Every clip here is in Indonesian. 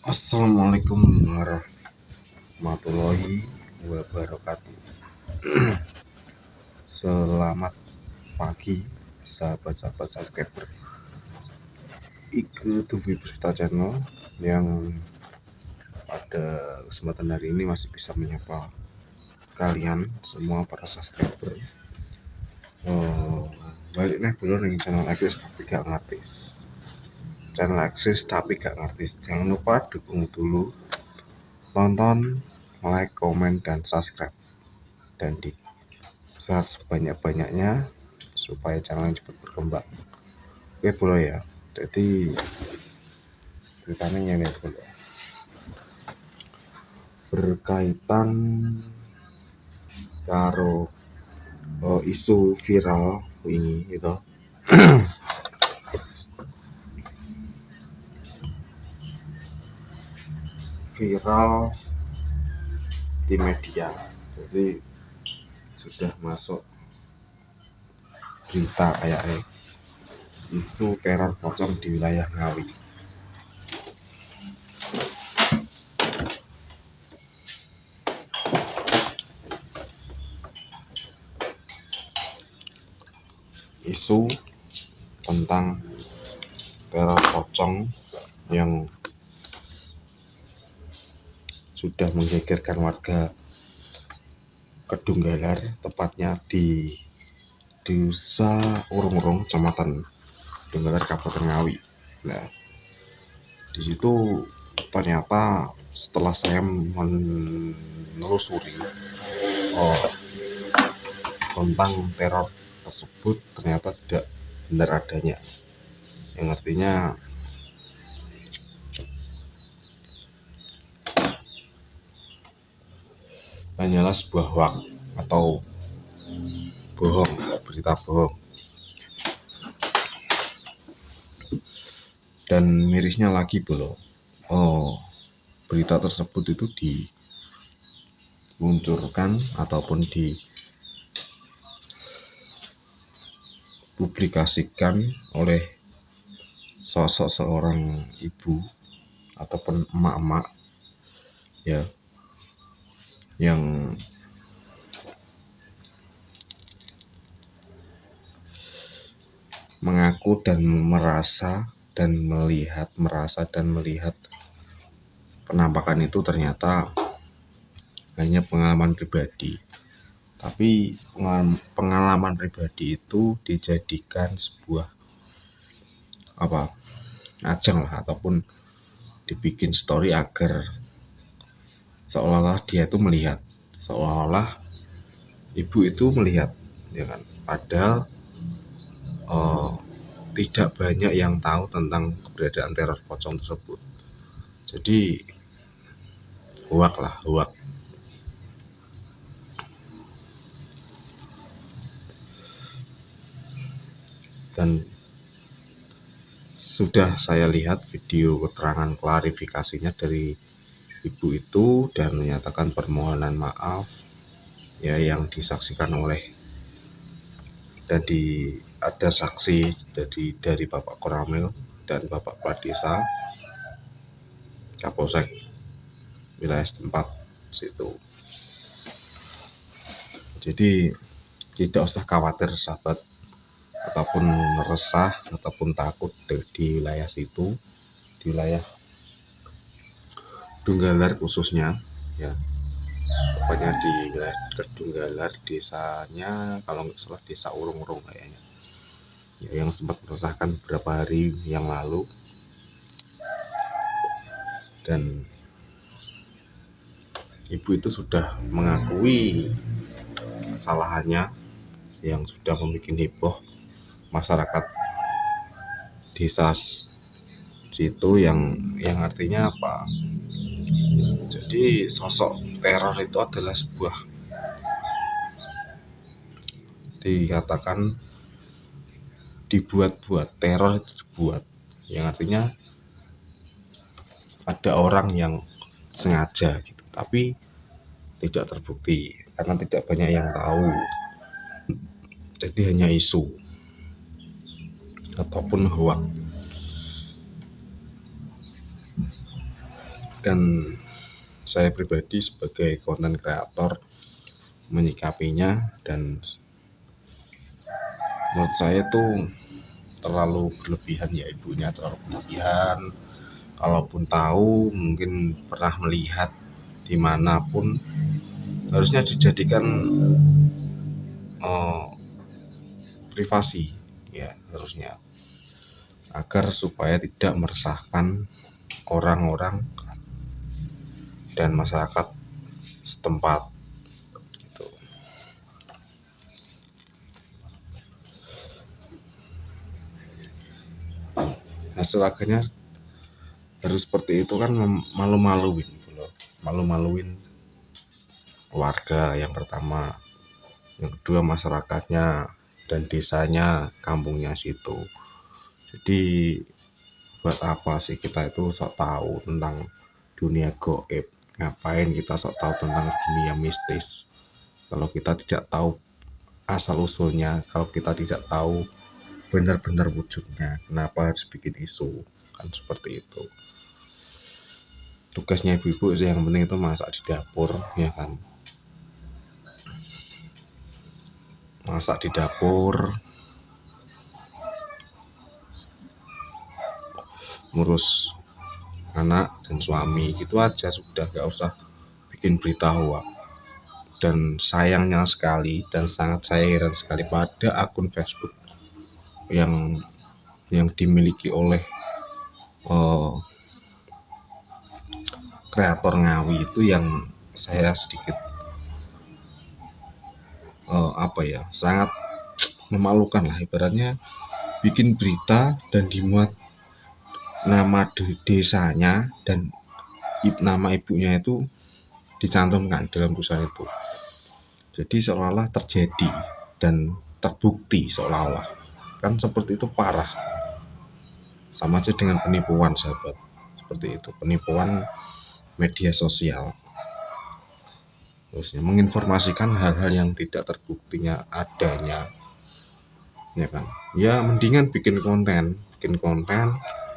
Assalamualaikum warahmatullahi wabarakatuh. Selamat pagi sahabat-sahabat subscriber Ike Tubi Berita Channel yang pada kesempatan hari ini masih bisa menyapa kalian semua para subscriber. Balik nih dulu nih channel Aksis tapi gak ngartis. Channel Aksis tapi gak ngartis. Jangan lupa dukung dulu, tonton, like, komen, dan subscribe, dan di share sebanyak-banyaknya supaya channel cepat berkembang. Oke boleh ya. Jadi ceritanya ini dulu berkaitan karo isu viral ini itu viral di media. Jadi sudah masuk berita kayak isu teror pocong di wilayah Ngawi. Isu tentang teror pocong yang sudah menggegerkan warga Kedunggalar, tepatnya di Desa Urung-Urung, Kecamatan Kedunggalar, Kabupaten Ngawi. Nah, di situ ternyata setelah saya menelusuri tentang teror tersebut, ternyata tidak benar adanya, yang artinya hanyalah sebuah hoax atau bohong, berita bohong. Dan mirisnya lagi berita tersebut itu dimunculkan ataupun dipublikasikan oleh sosok seorang ibu ataupun emak-emak ya, yang mengaku dan merasa dan melihat penampakan itu ternyata hanya pengalaman pribadi. Tapi pengalaman pribadi itu dijadikan sebuah ajang lah, ataupun dibikin story agar seolah-olah dia itu melihat, seolah-olah ibu itu melihat, ya kan? Padahal tidak banyak yang tahu tentang keberadaan teror pocong tersebut. Jadi hoax. Dan sudah saya lihat video keterangan klarifikasinya dari ibu itu dan menyatakan permohonan maaf ya, yang disaksikan oleh ada saksi dari Bapak Koramil dan Bapak Pradesa Kapolsek wilayah setempat situ. Jadi tidak usah khawatir sahabat, ataupun resah ataupun takut di wilayah situ, di wilayah Dunggalar khususnya ya. Pokoknya di wilayah Kedunggalar, desanya kalau nggak salah Desa Urung-Urung kayaknya ya, yang sempat meresahkan beberapa hari yang lalu. Dan ibu itu sudah mengakui kesalahannya yang sudah membuat heboh masyarakat desa situ, yang artinya apa? Jadi sosok teror itu adalah sebuah, dikatakan dibuat-buat, teror itu dibuat, yang artinya ada orang yang sengaja gitu, tapi tidak terbukti karena tidak banyak yang tahu. Jadi hanya isu ataupun hoax. Dan saya pribadi sebagai konten kreator menyikapinya, dan menurut saya tuh terlalu berlebihan ya, ibunya terlalu berlebihan. Kalaupun tahu, mungkin pernah melihat dimanapun, harusnya dijadikan privasi ya, harusnya, agar supaya tidak meresahkan orang-orang dan masyarakat setempat gitu. Hasil akhirnya harus seperti itu kan, malu-maluin gitu loh. Malu-maluin warga yang pertama, yang kedua masyarakatnya dan desanya, kampungnya situ. Jadi buat apa sih kita itu sok tahu tentang dunia goib? Ngapain kita sok tahu tentang dunia mistis kalau kita tidak tahu asal usulnya, kalau kita tidak tahu benar-benar wujudnya? Kenapa harus bikin isu? Kan seperti itu. Tugasnya ibu-ibu sih yang penting itu masak di dapur, ya kan? Masak di dapur, ngurus anak dan suami, gitu aja sudah, gak usah bikin berita hoax. Dan sayangnya sekali, dan sangat saya heran sekali pada akun Facebook yang dimiliki oleh kreator Ngawi itu, yang saya sedikit sangat memalukan lah, ibaratnya bikin berita dan dimuat nama desanya dan nama ibunya itu dicantumkan dalam tulisan itu. Jadi seolah-olah terjadi dan terbukti, seolah-olah kan seperti itu. Parah, sama aja dengan penipuan, sahabat. Seperti itu, penipuan media sosial, terusnya menginformasikan hal-hal yang tidak terbuktinya adanya, ya kan? Ya mendingan bikin konten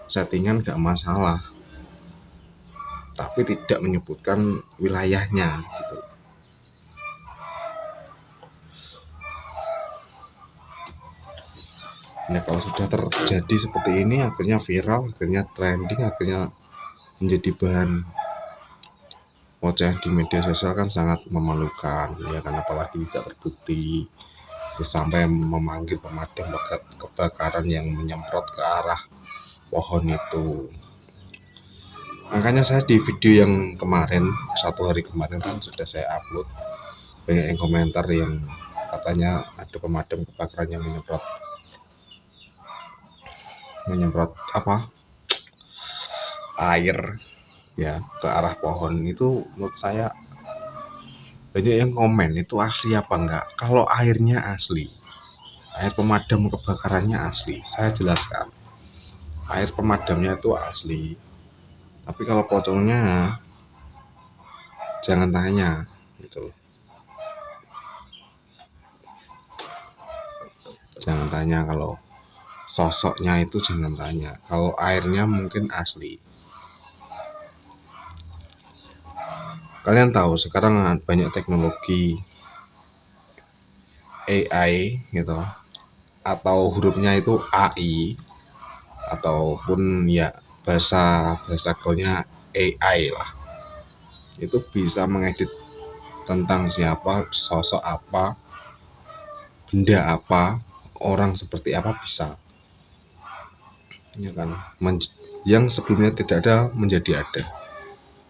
settingan gak masalah, tapi tidak menyebutkan wilayahnya gitu. Nah, kalau sudah terjadi seperti ini, akhirnya viral, akhirnya trending, akhirnya menjadi bahan oceh di media sosial, kan sangat memalukan, ya kan? Apalagi tidak terbukti, terus sampai memanggil pemadam kebakaran yang menyemprot ke arah pohon itu. Makanya saya di video yang kemarin, 1 hari kemarin kan sudah saya upload, banyak yang komentar yang katanya ada pemadam kebakaran yang menyemprot air ya ke arah pohon. Itu menurut saya banyak yang komen, itu asli apa enggak? Kalau airnya asli, air pemadam kebakarannya asli, saya jelaskan, air pemadamnya itu asli. Tapi kalau pocongnya jangan tanya gitu. Jangan tanya, kalau sosoknya itu jangan tanya. Kalau airnya mungkin asli. Kalian tahu sekarang banyak teknologi AI gitu, atau hurufnya itu AI, ataupun ya bahasa gaulnya AI lah. Itu bisa mengedit tentang siapa, sosok apa, benda apa, orang seperti apa, bisa, ya kan? Yang sebelumnya tidak ada menjadi ada.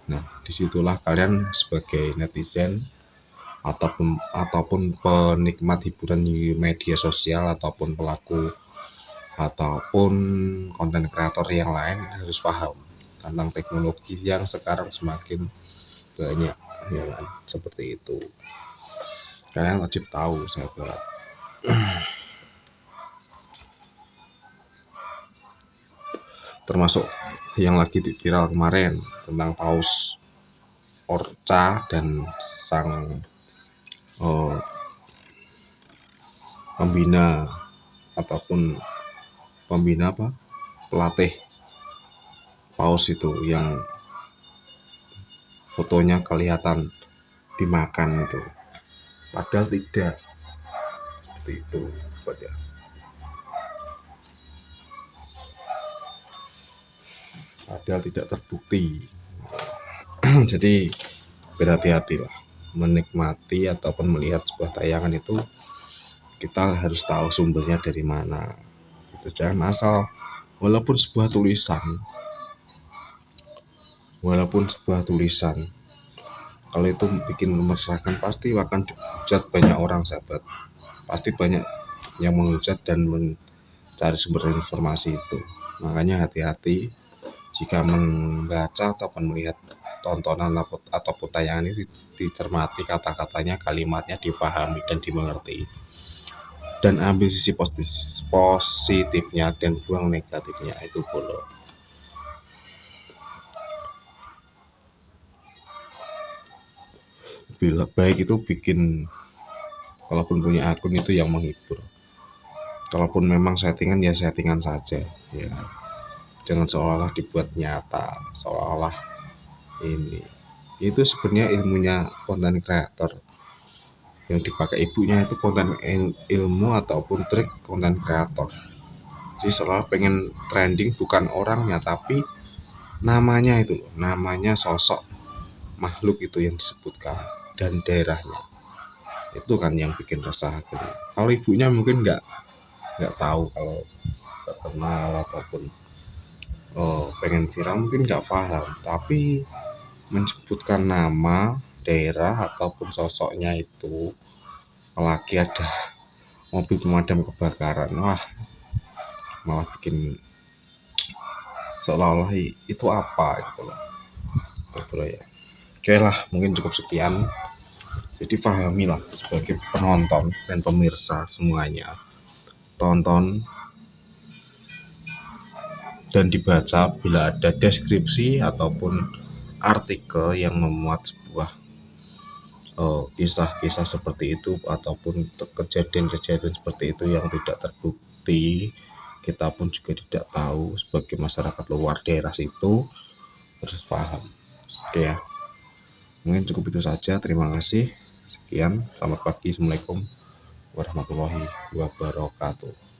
Nah, disitulah kalian sebagai netizen ataupun penikmat hiburan di media sosial, ataupun pelaku ataupun konten kreator yang lain harus paham tentang teknologi yang sekarang semakin banyak, ya kan? Seperti itu. Kalian wajib tahu, sahabat. Termasuk yang lagi viral kemarin tentang Paus Orca dan sang pembina ataupun pelatih Paus itu, yang fotonya kelihatan dimakan itu, padahal tidak seperti itu saja. Padahal tidak terbukti. Jadi berhati-hatilah menikmati ataupun melihat sebuah tayangan itu, kita harus tahu sumbernya dari mana. Itu jangan asal walaupun sebuah tulisan kalau itu bikin meresahkan, pasti akan dihujat banyak orang, sahabat. Pasti banyak yang menghujat dan mencari sumber informasi itu. Makanya hati-hati jika membaca ataupun melihat tontonan ataupun tayangan ini, dicermati kata-katanya, kalimatnya dipahami dan dimengerti, dan ambil sisi positifnya dan buang negatifnya, itu boleh. Bila baik itu bikin, kalaupun punya akun itu yang menghibur, kalaupun memang settingan ya settingan saja ya, jangan seolah-olah dibuat nyata, seolah-olah ini. Itu sebenarnya ilmunya konten kreator, yang dipakai ibunya itu konten ilmu ataupun trik konten kreator. Jadi seolah pengen trending bukan orangnya, tapi namanya itu loh, namanya sosok makhluk itu yang disebutkan dan daerahnya. Itu kan yang bikin resah. Kalau ibunya mungkin nggak tahu, kalau nggak kenal ataupun pengen viral mungkin nggak paham, tapi menyebutkan nama daerah ataupun sosoknya itu, lagi ada mobil pemadam kebakaran, wah malah bikin seolah-olah itu apa gitu loh, ya. Oke lah, mungkin cukup sekian. Jadi pahamilah sebagai penonton dan pemirsa semuanya, tonton dan dibaca bila ada deskripsi ataupun artikel yang memuat sebuah kisah-kisah seperti itu ataupun kejadian-kejadian seperti itu yang tidak terbukti, kita pun juga tidak tahu sebagai masyarakat luar daerah situ, harus paham. Oke ya, mungkin cukup itu saja. Terima kasih. Sekian, selamat pagi. Assalamualaikum warahmatullahi wabarakatuh.